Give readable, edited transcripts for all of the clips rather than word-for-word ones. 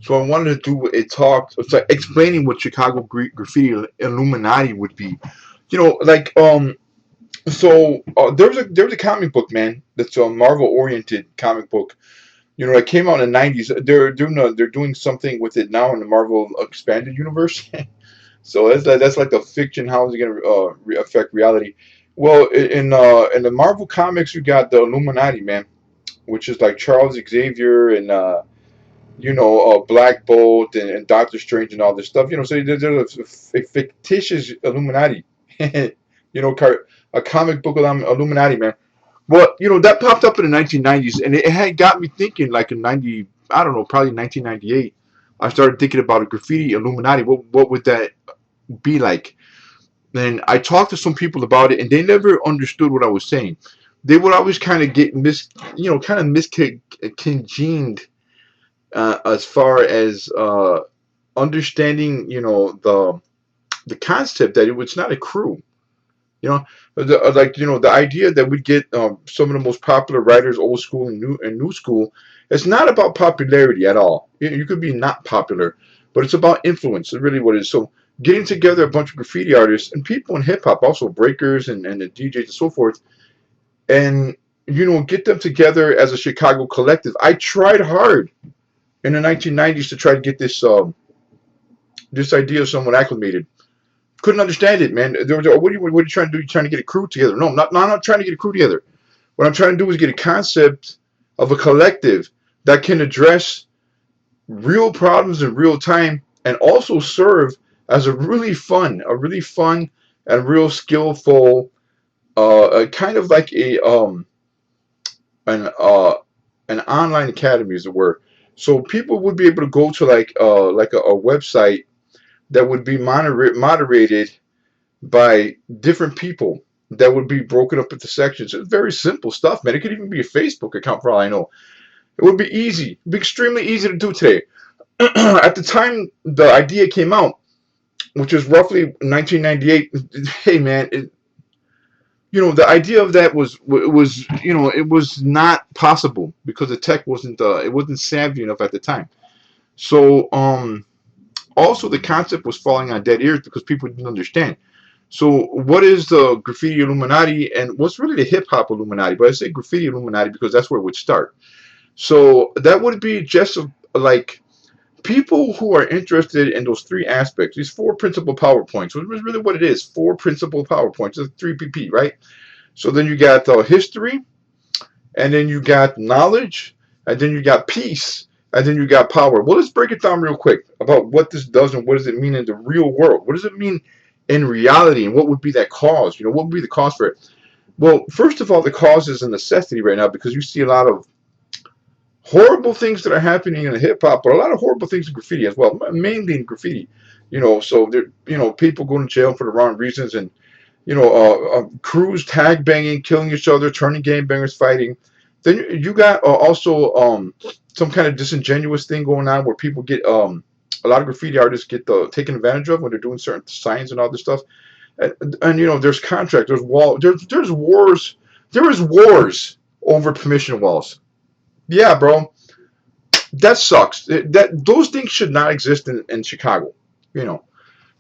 So I wanted to do a talk, it's like explaining what Chicago Graffiti Illuminati would be. You know, like there was a comic book, man, that's a Marvel oriented comic book. You know, it came out in the '90s. They're doing something with it now in the Marvel expanded universe. So that's like the fiction. How is it going to affect reality? Well, in the Marvel comics, you got the Illuminati, man, which is like Charles Xavier and Black Bolt and Doctor Strange and all this stuff. So there's a fictitious Illuminati. A comic book Illuminati, man. Well, that popped up in the 1990s, and it had got me thinking. Like in I don't know, probably 1998. I started thinking about a graffiti Illuminati. What would that be like? And I talked to some people about it, and they never understood what I was saying. They would always kind of get kind of miscongened as far as understanding, the concept that it was not a crew. The idea that we get some of the most popular writers, old school and new school. It's not about popularity at all. You could be not popular, but it's about influence. It's really what it is. So getting together a bunch of graffiti artists and people in hip hop, also breakers and the DJs and so forth, and get them together as a Chicago collective. I tried hard in the 1990s to try to get this idea of someone acclimated. Couldn't understand it, man. There was, what are you trying to do? You're trying to get a crew together. No, I'm not trying to get a crew together. What I'm trying to do is get a concept of a collective that can address real problems in real time and also serve as a really fun and real skillful, kind of like an uh, an online academy, as it were. So people would be able to go to like a website that would be moderated by different people that would be broken up into sections. It's very simple stuff, man. It could even be a Facebook account for all I know. It would be easy, it'd be extremely easy to do today. At the time the idea came out, which is roughly 1998, hey man, the idea of that it was not possible because the tech wasn't savvy enough at the time. So also the concept was falling on dead ears because people didn't understand. So, what is the graffiti Illuminati and what's really the hip hop Illuminati? But I say graffiti Illuminati because that's where it would start. So, that would be just like people who are interested in those three aspects, these four principal power points, which is really what it is, four principal power points, it's 3PP, right? So, then you got history, and then you got knowledge, and then you got peace, and then you got power. Well, let's break it down real quick about what this does and what does it mean in the real world. What does it mean in reality, and what would be that cause? What would be the cause for it? Well, first of all, the cause is a necessity right now because you see a lot of horrible things that are happening in hip hop, but a lot of horrible things in graffiti as well, mainly in graffiti. So there, people going to jail for the wrong reasons, and crews tag banging, killing each other, turning game bangers, fighting. Then you got also some kind of disingenuous thing going on where people get a lot of graffiti artists get taken advantage of when they're doing certain signs and all this stuff. And there's contract, there's wars, there is wars over permission walls. Yeah, bro, that sucks. Those things should not exist in Chicago. You know,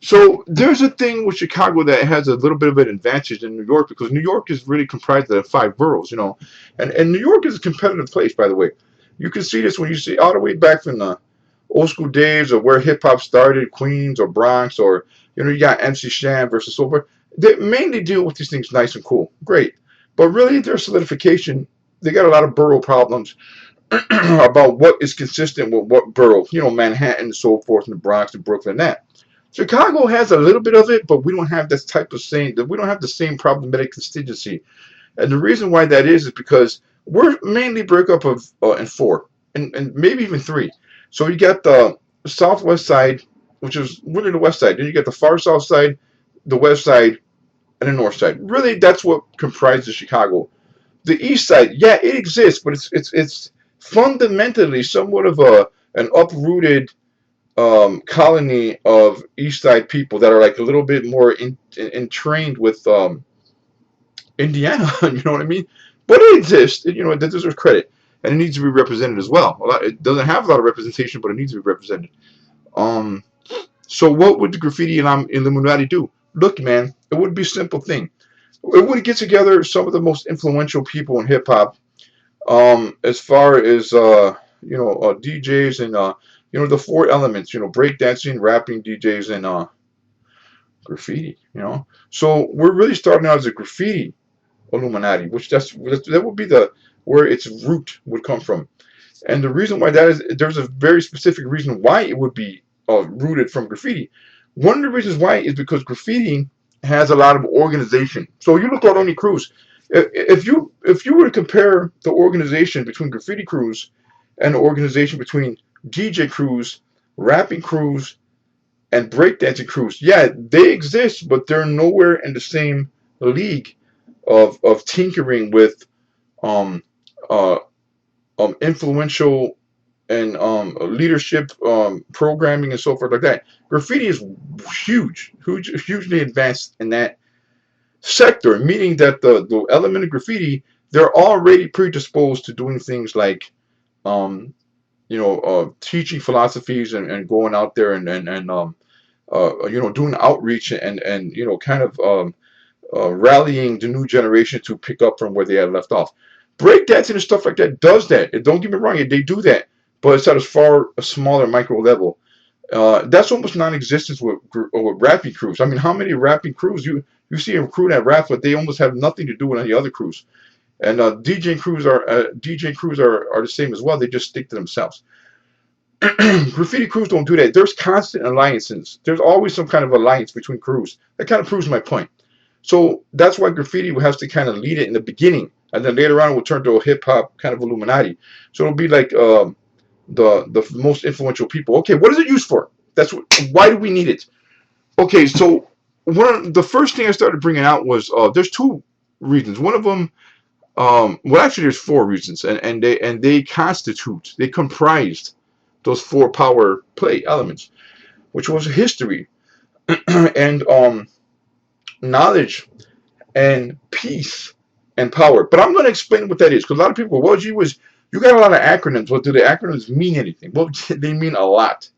so there's a thing with Chicago that has a little bit of an advantage in New York because New York is really comprised of five boroughs, and New York is a competitive place, by the way. You can see this when you see all the way back from the old school days of where hip hop started, Queens or Bronx, or you got MC Shan versus so forth. They mainly deal with these things nice and cool, great, but really their solidification. They got a lot of borough problems about what is consistent with what borough, Manhattan and so forth, and the Bronx and Brooklyn, and that. Chicago has a little bit of it, but we don't have this type of same. We don't have the same problematic constituency, and the reason why that is because we're mainly break up of in four, and maybe even three. So you got the southwest side, which is really the west side. Then you got the far south side, the west side, and the north side. Really, that's what comprises Chicago. The east side, yeah, it exists, but it's fundamentally somewhat of an uprooted colony of East Side people that are like a little bit more entrained with Indiana. You know what I mean? But it exists. That deserves credit. and it needs to be represented as well. It doesn't have a lot of representation, but it needs to be represented. Um, so what would the graffiti Illuminati do? Look, man, it would be a simple thing. It would get together some of the most influential people in hip hop, as far as DJs and the four elements, breakdancing, rapping, DJs, and graffiti. So we're really starting out as a graffiti Illuminati, which that would be the where its root would come from. And the reason why that is, there's a very specific reason why it would be rooted from graffiti. One of the reasons why is because graffiti has a lot of organization. So you look at any crews. If you were to compare the organization between graffiti crews and the organization between DJ crews, rapping crews, and breakdancing crews, yeah, they exist, but they're nowhere in the same league of tinkering with um, uh, influential and leadership programming and so forth like that. Graffiti is hugely advanced in that sector, meaning that the element of graffiti, they're already predisposed to doing things like um, teaching philosophies and going out there and doing outreach and kind of rallying the new generation to pick up from where they had left off. Breakdancing and stuff like that does that. And don't get me wrong, they do that, but it's at a smaller micro level. That's almost non-existent with rapping crews. I mean, how many rapping crews you see a crew that raps, but they almost have nothing to do with any other crews. And DJ crews are the same as well. They just stick to themselves. Graffiti crews don't do that. There's constant alliances. There's always some kind of alliance between crews. That kind of proves my point. So that's why graffiti has to kind of lead it in the beginning, and then later on it will turn to a hip hop kind of Illuminati. So it'll be like the most influential people. Okay, what is it used for? Why do we need it? Okay, so the first thing I started bringing out was there's two reasons. One of them, well, actually, there's four reasons, and they comprised those four power play elements, which was history and knowledge and peace and power. But I'm going to explain what that is, because a lot of people, well, gee whiz, you got a lot of acronyms. Well, do the acronyms mean anything? Well, they mean a lot.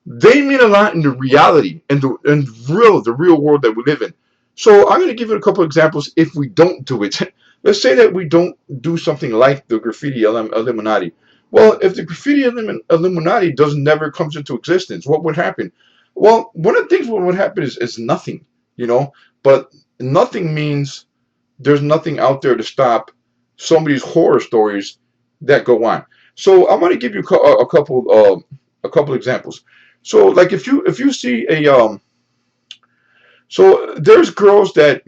They mean a lot in the reality and the real world that we live in. So I'm going to give you a couple of examples if we don't do it. Let's say that we don't do something like the graffiti Illuminati. Well, if the graffiti Illuminati does never comes into existence, what would happen? Well, one of the things what would happen is nothing, you know. But nothing means there's nothing out there to stop some of these horror stories that go on. So I want to give you a couple examples. So like if you see so there's girls that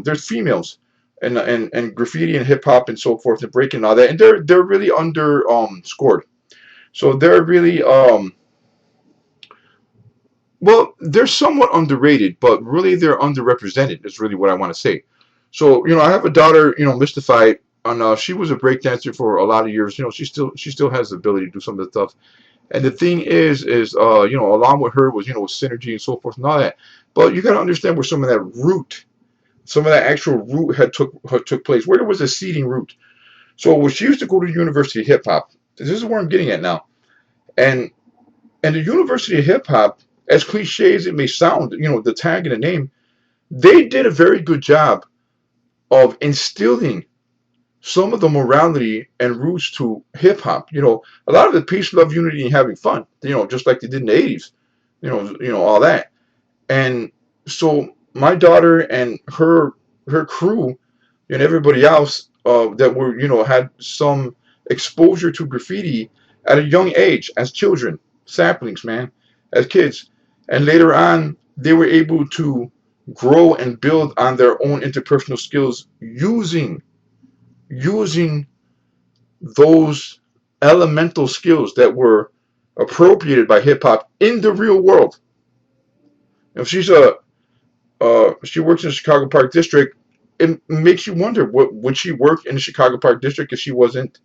there's females and graffiti and hip hop and so forth and breaking and all that, and they're really under scored. So they're really well, they're somewhat underrated, but really they're underrepresented. Is really what I want to say. So I have a daughter, Mystified, and she was a breakdancer for a lot of years. She still has the ability to do some of the stuff. And the thing is, along with her was synergy and so forth and all that. But you got to understand where some of that actual root had took place. Where there was a seeding root. So when she used to go to the University of Hip Hop, this is where I'm getting at now. And the University of Hip Hop, as cliche as it may sound, the tag and the name, they did a very good job of instilling some of the morality and roots to hip hop. A lot of the peace, love, unity, and having fun. Just like they did in the '80s. All that. And so my daughter and her crew and everybody else that were had some exposure to graffiti at a young age as children, saplings, man, as kids, and later on they were able to grow and build on their own interpersonal skills using those elemental skills that were appropriated by hip hop in the real world. If she works in the Chicago Park District, it makes you wonder, what would she work in the Chicago Park District if she wasn't,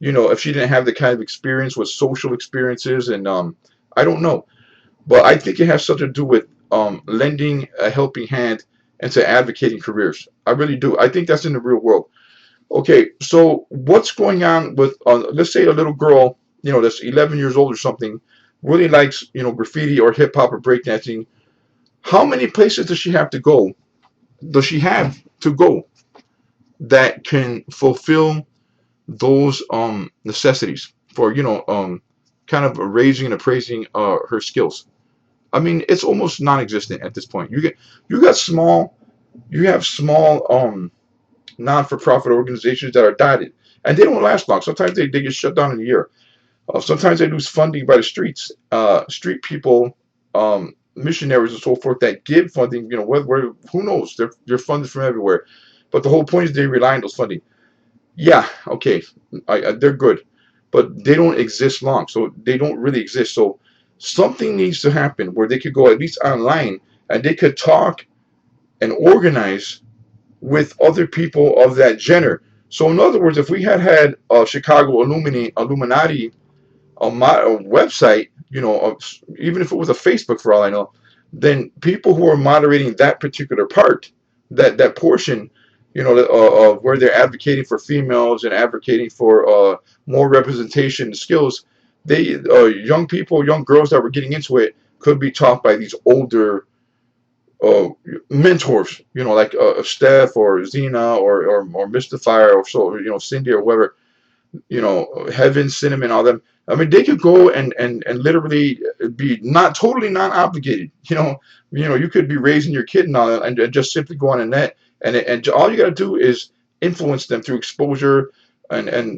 if she didn't have the kind of experience with social experiences, and I don't know. But I think it has something to do with lending a helping hand into advocating careers. I really do. I think that's in the real world. Okay, so what's going on with, let's say a little girl, that's 11 years old or something, really likes, graffiti or hip hop or breakdancing. How many places does she have to go? Does she have to go that can fulfill those necessities for, kind of raising and appraising her skills? I mean, it's almost non-existent at this point. You got small, you have small non-for-profit organizations that are dotted, and they don't last long. Sometimes they get shut down in a year. Sometimes they lose funding by the street people, missionaries and so forth that give funding. Who knows? They're funded from everywhere, but the whole point is they rely on those funding. Yeah, okay, they're good, but they don't exist long, so they don't really exist. So something needs to happen where they could go at least online and they could talk and organize with other people of that genre. So in other words, if we had a Chicago Illuminati a website, even if it was a Facebook for all I know, then people who are moderating that particular part, that portion, of where they're advocating for females and advocating for more representation and skills, they young people, young girls that were getting into it could be taught by these older uh, mentors, like Steph or Zena or Mystifier or so, Cindy or whoever, Heaven, Cinnamon, all them. I mean, they could go and literally be not totally non-obligated. You could be raising your kid and all that, and just simply go on the net, and all you got to do is influence them through exposure and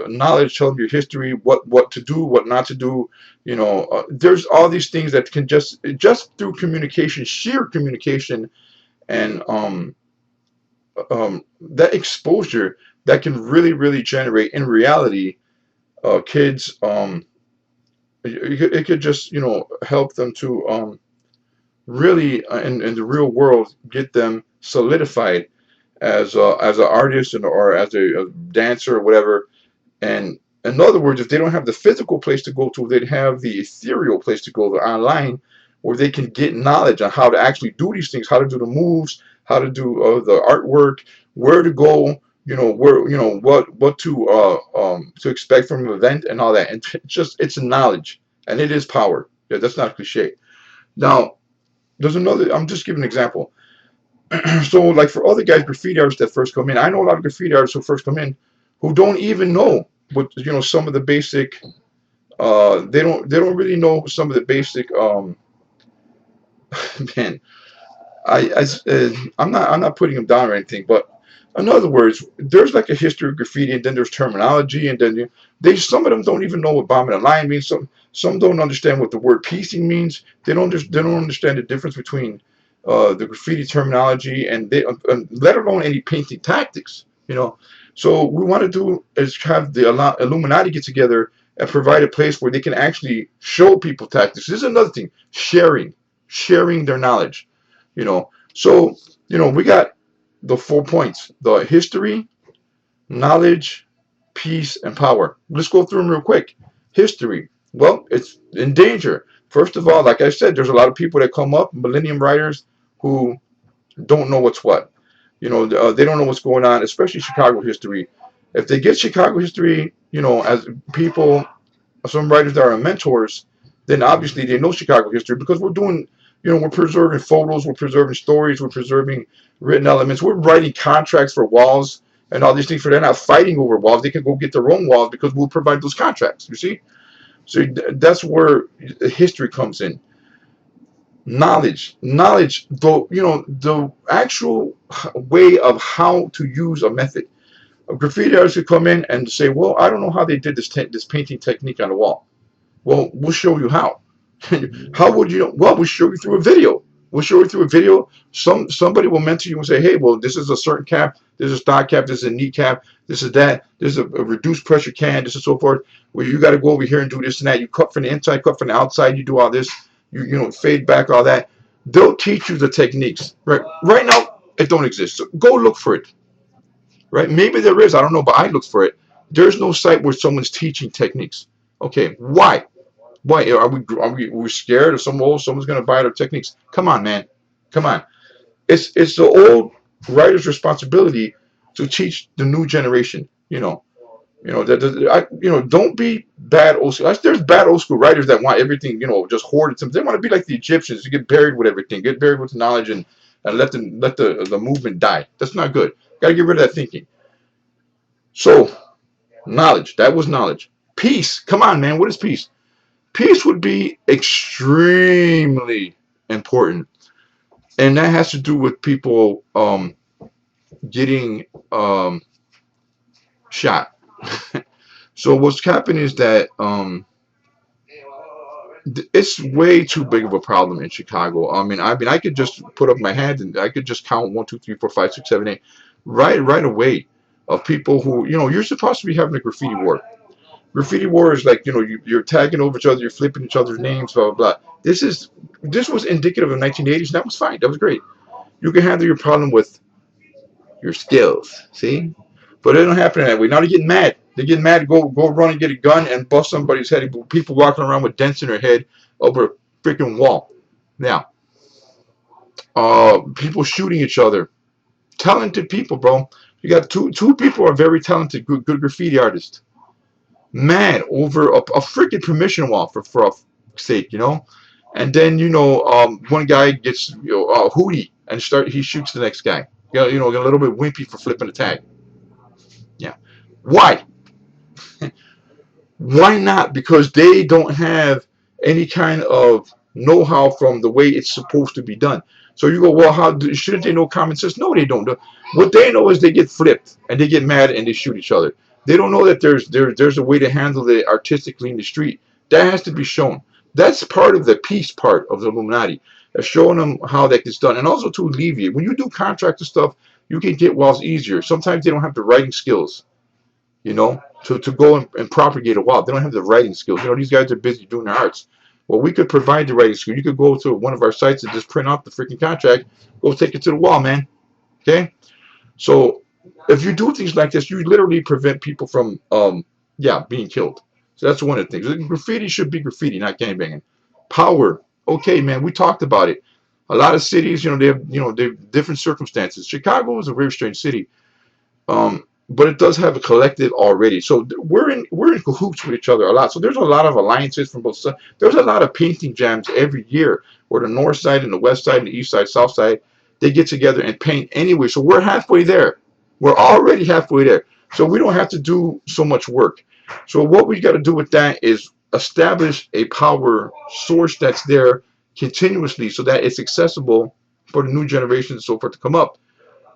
knowledge, tell them your history, what to do, what not to do. There's all these things that can just through communication, sheer communication, and that exposure that can really really generate in reality kids it could just help them to really in the real world get them solidified as an artist or as a dancer or whatever. And in other words, if they don't have the physical place to go to, they'd have the ethereal place to go, the online, where they can get knowledge on how to actually do these things, how to do the moves, how to do the artwork, where to go, where, what to expect from an event and all that. And it's knowledge, and it is power. Yeah, that's not cliche. Now, there's another. I'm just giving an example. So, like for other guys, graffiti artists that first come in, I know a lot of graffiti artists who first come in who don't even know what some of the basic. They don't really know some of the basic. Man, I'm not putting them down or anything, but in other words, there's like a history of graffiti, and then there's terminology, and then some of them don't even know what bombing a line means. Some don't understand what the word piecing means. They don't understand the difference between the graffiti terminology and let alone any painting tactics. So we want to do is have the Illuminati get together and provide a place where they can actually show people tactics. This is another thing: sharing their knowledge. So we got the 4 points: the history, knowledge, peace, and power. Let's go through them real quick. History. Well, it's in danger. First of all, like I said, there's a lot of people that come up, millennium writers, who don't know what's what. They don't know what's going on, especially Chicago history. If they get Chicago history, as people, some writers that are mentors, then obviously they know Chicago history because we're preserving photos, we're preserving stories, we're preserving written elements, we're writing contracts for walls and all these things. For they're not fighting over walls; they can go get their own walls because we'll provide those contracts. You see, so that's where history comes in. Knowledge, the actual way of how to use a method. A graffiti artist could come in and say, "Well, I don't know how they did this painting technique on the wall." Well, we'll show you how. How would you know? Well, we'll show you through a video. We'll show you through a video. Somebody will mentor you and say, "Hey, well, this is a certain cap. This is a stock cap. This is a knee cap. This is that. This is a reduced pressure can. This is so forth. Well, you got to go over here and do this and that. You cut from the inside, cut from the outside. You do all this. Fade back all that. They'll teach you the techniques. Right now, it don't exist. So go look for it. Right? Maybe there is. I don't know, but I look for it. There's no site where someone's teaching techniques. Okay, why? Why are we scared of someone's going to buy our techniques? Come on, man, come on. It's the old writer's responsibility to teach the new generation. Don't be bad old school. There's bad old school writers that want everything, just hoarded. They want to be like the Egyptians. You get buried with everything, get buried with knowledge, and let the movement die. That's not good. Got to get rid of that thinking. So knowledge, that was knowledge. Peace, come on, man. What is peace? Peace would be extremely important, and that has to do with people getting shot. So what's happening is that it's way too big of a problem in Chicago. I mean, I could just put up my hand and I could just count 1, 2, 3, 4, 5, 6, 7, 8, right away, of people who, you're supposed to be having a graffiti war. Graffiti war is like, you're tagging over each other, you're flipping each other's names, blah blah blah. This was indicative of 1980s. That was fine. That was great. You can handle your problem with your skills. See, but it don't happen that way. Now they're getting mad. They get mad, go run and get a gun and bust somebody's head. People walking around with dents in their head over a freaking wall. Now, people shooting each other. Talented people, bro. You got two people are very talented, good graffiti artists. Mad over a freaking permission wall for a sake, And then one guy gets a hootie and he shoots the next guy. Get a little bit wimpy for flipping the tag. Yeah. Why? Why not? Because they don't have any kind of know-how from the way it's supposed to be done. So you go, well, shouldn't they know common sense? No, they don't. What they know is they get flipped and they get mad and they shoot each other. They don't know that there's a way to handle it artistically in the street. That has to be shown. That's part of the peace part of the Illuminati, showing them how that gets done, and also to alleviate. When you do contractor stuff, you can get walls easier. Sometimes they don't have the writing skills, to go and propagate a wall. They don't have the writing skills. These guys are busy doing their arts. Well, we could provide the writing skill. You could go to one of our sites and just print out the freaking contract, go take it to the wall, man. Okay? So if you do things like this, you literally prevent people from, being killed. So that's one of the things. Graffiti should be graffiti, not gangbanging. Power. Okay, man, we talked about it. A lot of cities, they have different circumstances. Chicago is a very strange city. But it does have a collective already. So we're in cahoots with each other a lot. So there's a lot of alliances from both sides. There's a lot of painting jams every year where the north side and the west side and the east side, south side, they get together and paint anyway. So we're halfway there. We're already halfway there. So we don't have to do so much work. So what we got to do with that is establish a power source that's there continuously so that it's accessible for the new generation and so forth to come up.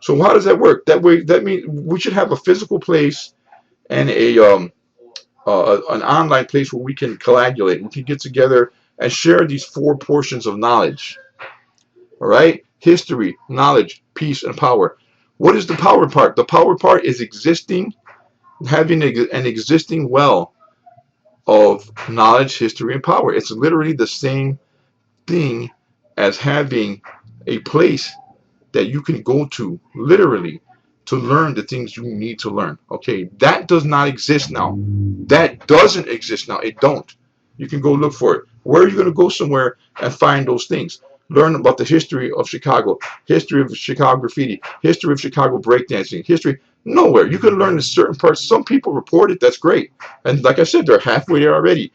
So how does that work? That means we should have a physical place and an online place where we can coagulate. We can get together and share these four portions of knowledge. All right, history, knowledge, peace, and power. What is the power part? The power part is having an existing well of knowledge, history, and power. It's literally the same thing as having a place that you can go to literally to learn the things you need to learn. Okay, that does not exist now. That doesn't exist now. It don't. You can go look for it. Where are you going to go somewhere and find those things? Learn about the history of Chicago, history of Chicago graffiti, history of Chicago breakdancing, history. Nowhere. You can learn in certain parts. Some people report it. That's great. And like I said, they're halfway there already.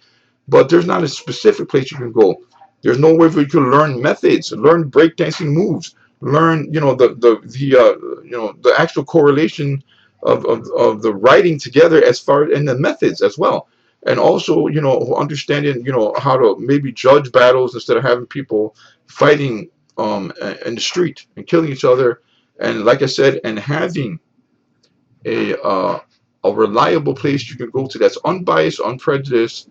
But there's not a specific place you can go. There's nowhere where you can learn methods, learn breakdancing moves, learn the actual correlation of the writing together as far and the methods as well, and also understanding how to maybe judge battles instead of having people fighting in the street and killing each other, and like I said, and having a uh, a reliable place you can go to that's unbiased, unprejudiced,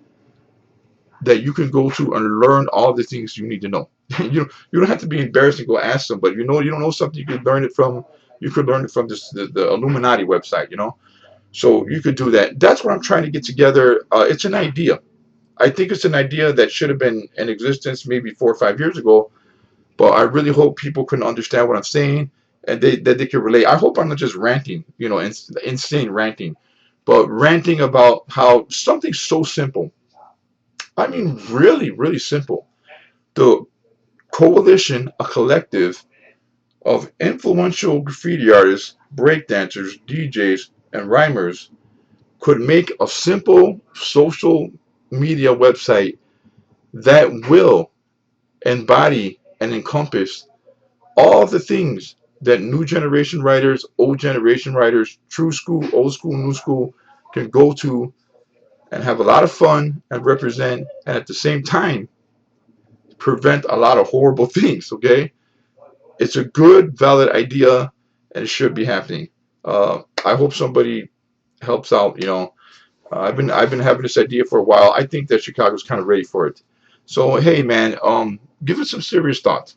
that you can go to and learn all the things you need to know. You don't have to be embarrassed and go ask somebody. You don't know something, you could learn it from the Illuminati website. So you could do that. That's what I'm trying to get together. It's an idea. I think it's an idea that should have been in existence maybe 4 or 5 years ago. But I really hope people can understand what I'm saying and that they can relate. I hope I'm not just ranting, insane ranting, but ranting about how something so simple. I mean, really, really simple. The coalition, a collective of influential graffiti artists breakdancers, DJs, and rhymers could make a simple social media website that will embody and encompass all the things that new generation writers, old generation writers, true school, old school, new school can go to and have a lot of fun and represent, and at the same time prevent a lot of horrible things. Okay, it's a good, valid idea, and it should be happening. I hope somebody helps out. I've been having this idea for a while. I think that Chicago's kind of ready for it. So hey, man, give it some serious thought.